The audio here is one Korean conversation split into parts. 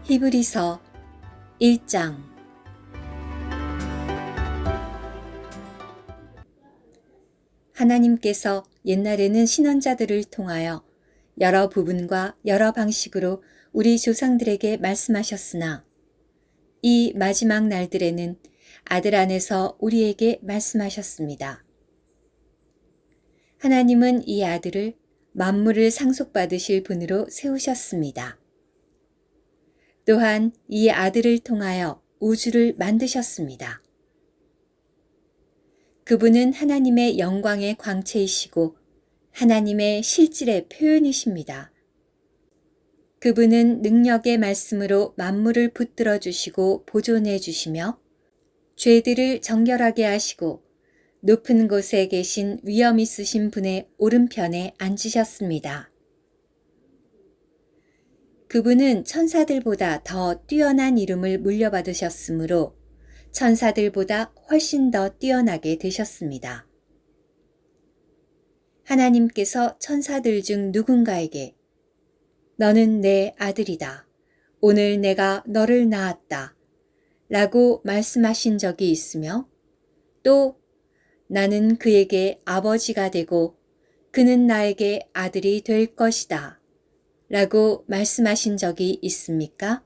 히브리서 1장. 하나님께서 옛날에는 신언자들을 통하여 여러 부분과 여러 방식으로 우리 조상들에게 말씀하셨으나 이 마지막 날들에는 아들 안에서 우리에게 말씀하셨습니다. 하나님은 이 아들을 만물을 상속받으실 분으로 세우셨습니다. 또한 이 아들을 통하여 우주를 만드셨습니다. 그분은 하나님의 영광의 광채이시고 하나님의 실질의 표현이십니다. 그분은 능력의 말씀으로 만물을 붙들어 주시고 보존해 주시며 죄들을 정결하게 하시고 높은 곳에 계신 위엄 있으신 분의 오른편에 앉으셨습니다. 그분은 천사들보다 더 뛰어난 이름을 물려받으셨으므로 천사들보다 훨씬 더 뛰어나게 되셨습니다. 하나님께서 천사들 중 누군가에게 너는 내 아들이다. 오늘 내가 너를 낳았다. 라고 말씀하신 적이 있으며 또 나는 그에게 아버지가 되고 그는 나에게 아들이 될 것이다. 라고 말씀하신 적이 있습니까?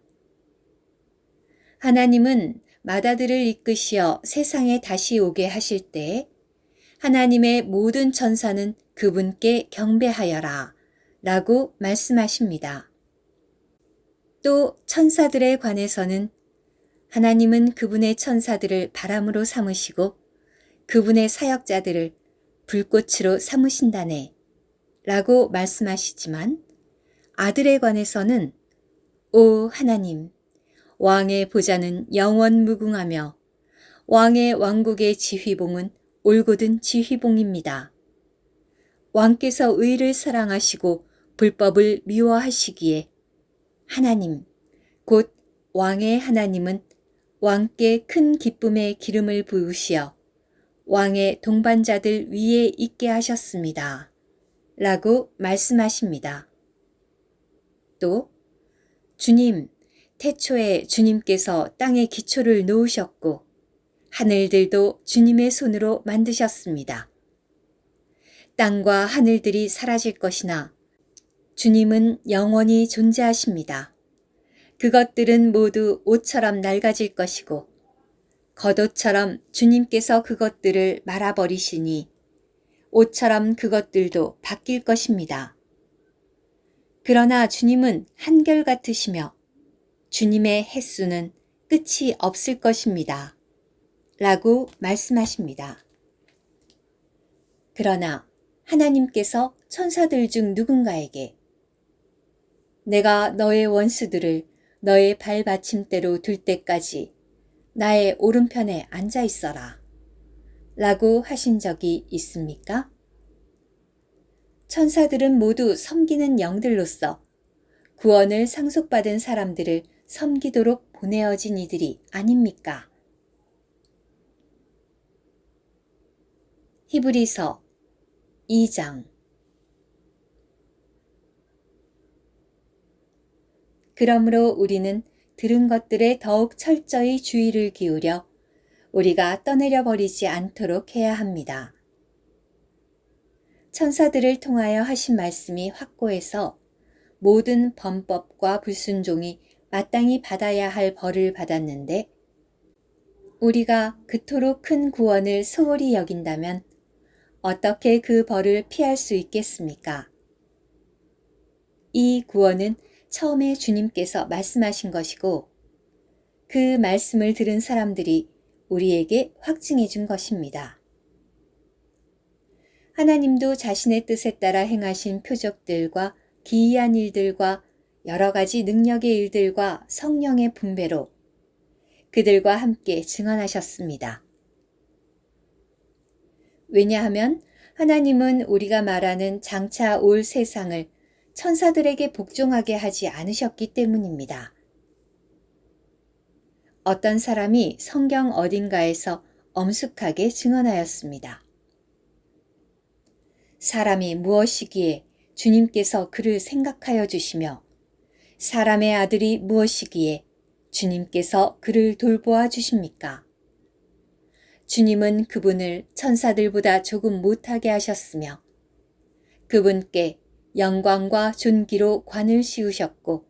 하나님은 맏아들을 이끄시어 세상에 다시 오게 하실 때 하나님의 모든 천사는 그분께 경배하여라 라고 말씀하십니다. 또 천사들에 관해서는 하나님은 그분의 천사들을 바람으로 삼으시고 그분의 사역자들을 불꽃으로 삼으신다네 라고 말씀하시지만 아들에 관해서는 오 하나님, 왕의 보좌는 영원 무궁하며 왕의 왕국의 지휘봉은 올곧은 지휘봉입니다. 왕께서 의를 사랑하시고 불법을 미워하시기에 하나님, 곧 왕의 하나님은 왕께 큰 기쁨의 기름을 부으시어 왕의 동반자들 위에 있게 하셨습니다. 라고 말씀하십니다. 또 주님, 태초에 주님께서 땅의 기초를 놓으셨고 하늘들도 주님의 손으로 만드셨습니다. 땅과 하늘들이 사라질 것이나 주님은 영원히 존재하십니다. 그것들은 모두 옷처럼 낡아질 것이고 겉옷처럼 주님께서 그것들을 말아버리시니 옷처럼 그것들도 바뀔 것입니다. 그러나 주님은 한결같으시며 주님의 횟수는 끝이 없을 것입니다. 라고 말씀하십니다. 그러나 하나님께서 천사들 중 누군가에게 내가 너의 원수들을 너의 발받침대로 둘 때까지 나의 오른편에 앉아 있어라. 라고 하신 적이 있습니까? 천사들은 모두 섬기는 영들로서 구원을 상속받은 사람들을 섬기도록 보내어진 이들이 아닙니까? 히브리서 2장. 그러므로 우리는 들은 것들에 더욱 철저히 주의를 기울여 우리가 떠내려 버리지 않도록 해야 합니다. 천사들을 통하여 하신 말씀이 확고해서 모든 범법과 불순종이 마땅히 받아야 할 벌을 받았는데 우리가 그토록 큰 구원을 소홀히 여긴다면 어떻게 그 벌을 피할 수 있겠습니까? 이 구원은 처음에 주님께서 말씀하신 것이고 그 말씀을 들은 사람들이 우리에게 확증해 준 것입니다. 하나님도 자신의 뜻에 따라 행하신 표적들과 기이한 일들과 여러 가지 능력의 일들과 성령의 분배로 그들과 함께 증언하셨습니다. 왜냐하면 하나님은 우리가 말하는 장차 올 세상을 천사들에게 복종하게 하지 않으셨기 때문입니다. 어떤 사람이 성경 어딘가에서 엄숙하게 증언하였습니다. 사람이 무엇이기에 주님께서 그를 생각하여 주시며 사람의 아들이 무엇이기에 주님께서 그를 돌보아 주십니까? 주님은 그분을 천사들보다 조금 못하게 하셨으며 그분께 영광과 존귀로 관을 씌우셨고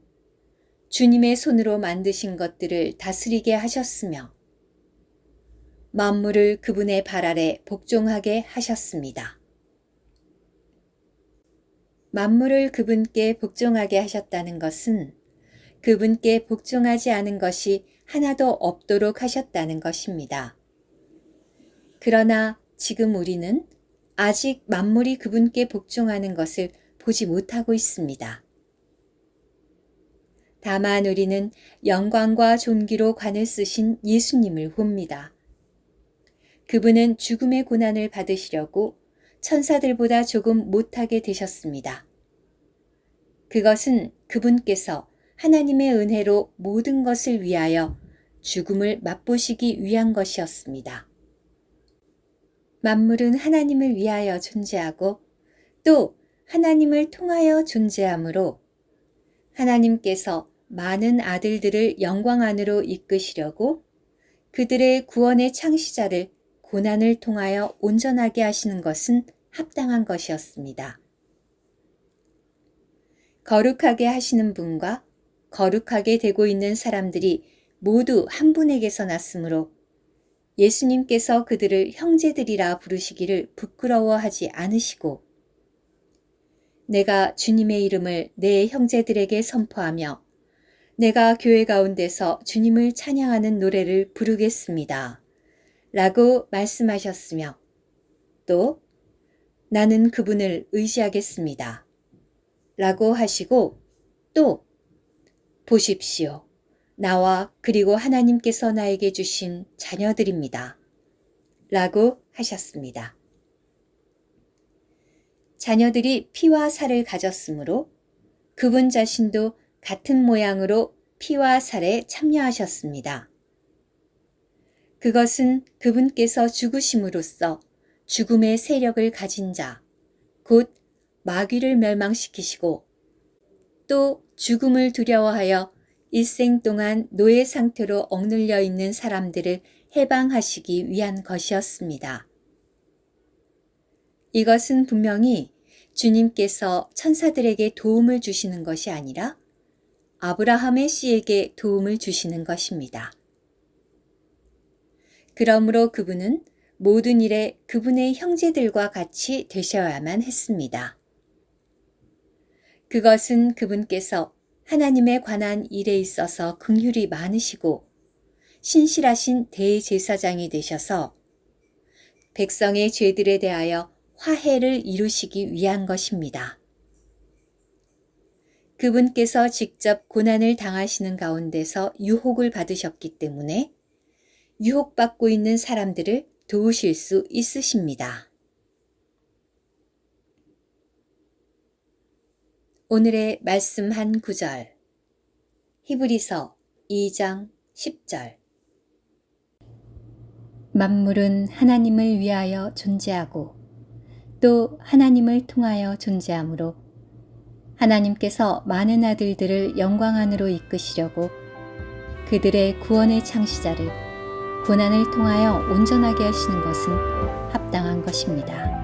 주님의 손으로 만드신 것들을 다스리게 하셨으며 만물을 그분의 발 아래 복종하게 하셨습니다. 만물을 그분께 복종하게 하셨다는 것은 그분께 복종하지 않은 것이 하나도 없도록 하셨다는 것입니다. 그러나 지금 우리는 아직 만물이 그분께 복종하는 것을 보지 못하고 있습니다. 다만 우리는 영광과 존귀로 관을 쓰신 예수님을 봅니다. 그분은 죽음의 고난을 받으시려고 천사들보다 조금 못하게 되셨습니다. 그것은 그분께서 하나님의 은혜로 모든 것을 위하여 죽음을 맛보시기 위한 것이었습니다. 만물은 하나님을 위하여 존재하고 또 하나님을 통하여 존재하므로 하나님께서 많은 아들들을 영광 안으로 이끄시려고 그들의 구원의 창시자를 고난을 통하여 온전하게 하시는 것은 합당한 것이었습니다. 거룩하게 하시는 분과 거룩하게 되고 있는 사람들이 모두 한 분에게서 났으므로 예수님께서 그들을 형제들이라 부르시기를 부끄러워하지 않으시고 내가 주님의 이름을 내 형제들에게 선포하며 내가 교회 가운데서 주님을 찬양하는 노래를 부르겠습니다. 라고 말씀하셨으며 또 나는 그분을 의지하겠습니다. 라고 하시고 또 보십시오. 나와 그리고 하나님께서 나에게 주신 자녀들입니다. 라고 하셨습니다. 자녀들이 피와 살을 가졌으므로 그분 자신도 같은 모양으로 피와 살에 참여하셨습니다. 그것은 그분께서 죽으심으로써 죽음의 세력을 가진 자, 곧 마귀를 멸망시키시고 또 죽음을 두려워하여 일생 동안 노예 상태로 억눌려 있는 사람들을 해방하시기 위한 것이었습니다. 이것은 분명히 주님께서 천사들에게 도움을 주시는 것이 아니라 아브라함의 씨에게 도움을 주시는 것입니다. 그러므로 그분은 모든 일에 그분의 형제들과 같이 되셔야만 했습니다. 그것은 그분께서 하나님에 관한 일에 있어서 긍휼이 많으시고 신실하신 대제사장이 되셔서 백성의 죄들에 대하여 화해를 이루시기 위한 것입니다. 그분께서 직접 고난을 당하시는 가운데서 유혹을 받으셨기 때문에 유혹받고 있는 사람들을 도우실 수 있으십니다. 오늘의 말씀 한 구절 히브리서 2장 10절 만물은 하나님을 위하여 존재하고 또 하나님을 통하여 존재하므로 하나님께서 많은 아들들을 영광 안으로 이끄시려고 그들의 구원의 창시자를 고난을 통하여 온전하게 하시는 것은 합당한 것입니다.